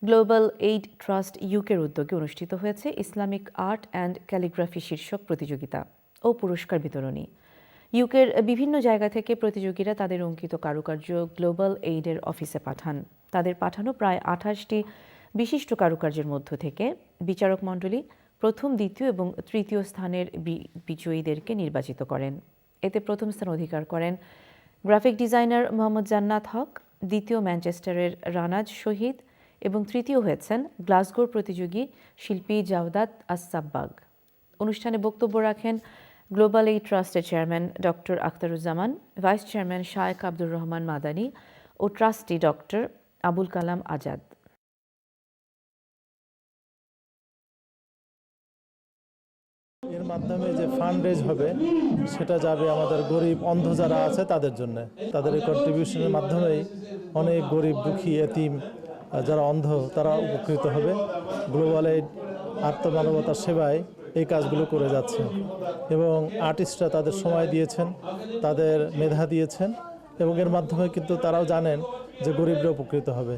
Global aid trust ইউকের উদ্যোগে অনুষ্ঠিত হয়েছে ইসলামিক আর্ট অ্যান্ড ক্যালিগ্রাফি শীর্ষক প্রতিযোগিতা ও পুরস্কার বিতরণী। ইউকের বিভিন্ন জায়গা থেকে প্রতিযোগীরা তাদের অঙ্কিত কারুকার্য গ্লোবাল এইডের অফিসে পাঠান। তাদের পাঠানো প্রায় ২৮টি বিশিষ্ট কারুকার্যের মধ্য থেকে বিচারক মণ্ডলী প্রথম, দ্বিতীয় এবং তৃতীয় স্থানের বিজয়ীদেরকে নির্বাচিত করেন। এতে প্রথম স্থান অধিকার করেন গ্রাফিক ডিজাইনার মোহাম্মদ জান্নাত হক, দ্বিতীয় ম্যানচেস্টারের রানাজ শহীদ এবং তৃতীয় হয়েছেন গ্লাসগোর প্রতিযোগী শিল্পী জাওদাত আস-সাব্বাগ। অনুষ্ঠানে বক্তব্য রাখেন গ্লোবাল এইড ট্রাস্টের chairman doctor Akhtaruzzaman, vice chairman শায়েখ আব্দুর রহমান মাদানী ও ট্রাস্টি ডক্টর আবুল কালাম আজাদ। এর মাধ্যমে যে ফান্ড রেজ হবে সেটা যাবে আমাদের গরিব অন্ধ যারা আছে তাদের জন্য। তাদের এই কন্ট্রিবিউশনের মাধ্যমেই অনেক গরিব দুঃখী এতিম যারা অন্ধ তারা উপকৃত হবে। গ্লোবাল এইড আত্মমানবতার সেবায় এই কাজগুলো করে যাচ্ছে এবং আর্টিস্টরা তাদের সময় দিয়েছেন, তাদের মেধা দিয়েছেন এবং এর মাধ্যমে কিন্তু তারাও জানেন যে গরিবরা উপকৃত হবে।